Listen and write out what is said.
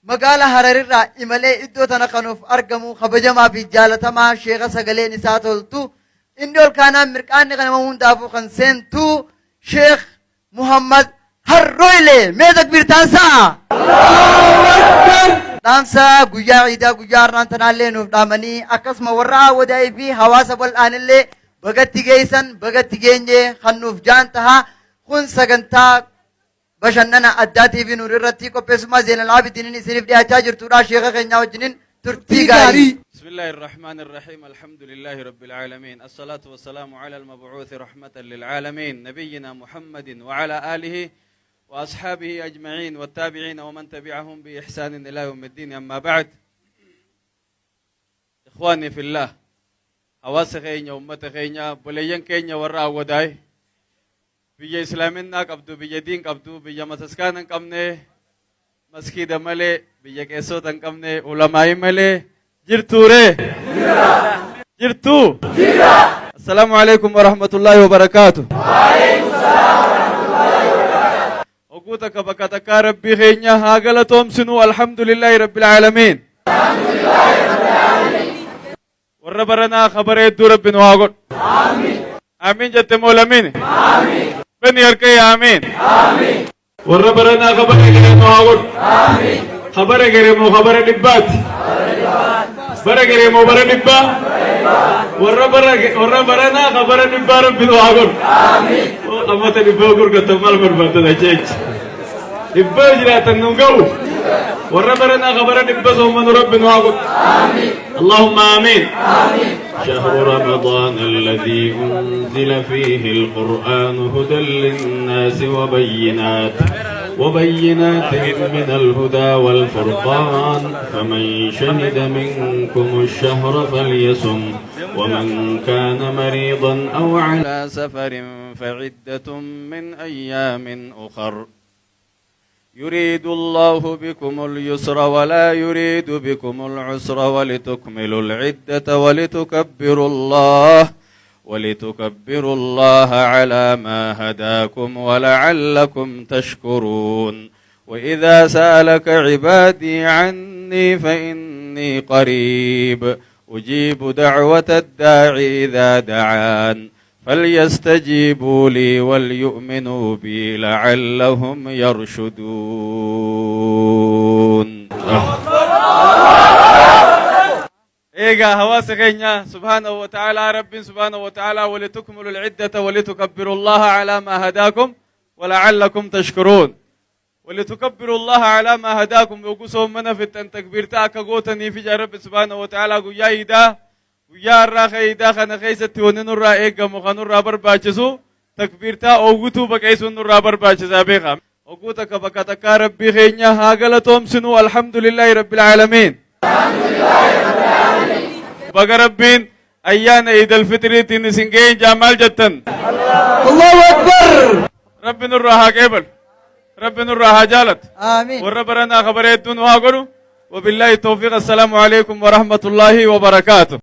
مقالة هرريرا إمالي إدو تنقنوف أرقمو خبجما في جالتما شيخ سقلي نساتولتو إندول كان مركان غنمون دافو خنسنتو شيخ محمد هرويلي ميدك بيرتانسا دامسا قجا عيدا قجار نانتنالي نوف دامني أكس مورا وداي في حواسة بالآن اللي بغت تجيسن بغت تجينجي خنوف جانتها خن سقنتا بشننا أداتي في نور الرتي كوبيسما زين العابدين سنف دي أتاجر تورا شيخ خينا وجنين ترتيغاري بسم الله الرحمن الرحيم الحمد لله رب العالمين الصلاة والسلام على المبعوث رحمة للعالمين نبينا محمد وعلى آله وأصحابه أجمعين والتابعين ومن تبعهم بإحسان إلى يوم الدين أما بعد إخواني في الله حواس خينيا أمة خينيا بليين كينيا وراء وداي بيجا إسلامنا قبضو بيجا دين قبضو بيجا مسسكانا قمني مسكيدة ملي بيجا كيسوتا قمني علماء ملي جرتو ري جرتو السلام عليكم ورحمة الله وبركاته وعليكم السلام ورحمة الله وبركاته وقوتك بكتك ربي خينيا هاقلتهم سنو الحمد لله رب العالمين الحمد لله رب العالمين وربنا خبر يدو رب نواغل آمين آمين جت مولمين آمين بني أركي آمين آمين وربنا خبر يدو نواغل آمين خبر يدو خبر نبات برغري مو برنبا وربنا خبر نبا رب نواغل آمين وقمت نبوغر كتمال مربات دجاج نبا جرات النغو وربنا خبر نبا زومن رب نواغل آمين اللهم آمين آمين شهر رمضان الذي أنزل فيه القرآن هدى للناس وبينات من الهدى والفرقان فمن شهد منكم الشهر فليصم ومن كان مريضا أو على سفر فعدة من أيام أخر يريد الله بكم اليسر ولا يريد بكم العسر ولتكملوا العدة ولتكبروا الله على ما هداكم ولعلكم تشكرون وإذا سألك عبادي عني فإني قريب أجيب دعوة الداعي إذا دعان فليستجيبوا لي وليؤمنوا بي لعلهم يرشدون إيجا هواس غينيا سبحانه وتعالى رب سبحانه وتعالى ولتكملوا العدة ولتكبروا الله على ما هداكم ولعلكم تشكرون ولتكبروا الله على ما هداكم وقصهم من في التكبير تاك قوتني في رب سبحانه وتعالى قويا إيدا ويا الراخ إيدا خنا خيست وننور إيجا مخنور برباجسو تكبير تا أوغتو بكيسون نور برباجسا بيخام أوغتك بكتك ربي غينيا هاغلتهم سنو الحمد لله رب العالمين الحمد لله رب العالمين بقى ربين أيان عيد الفطر تنسنجين جمال جتن الله أكبر رب نورها قبل رب نورها جالت آمين وربنا خبريتون وهاقروا وبالله التوفيق السلام عليكم ورحمة الله وبركاته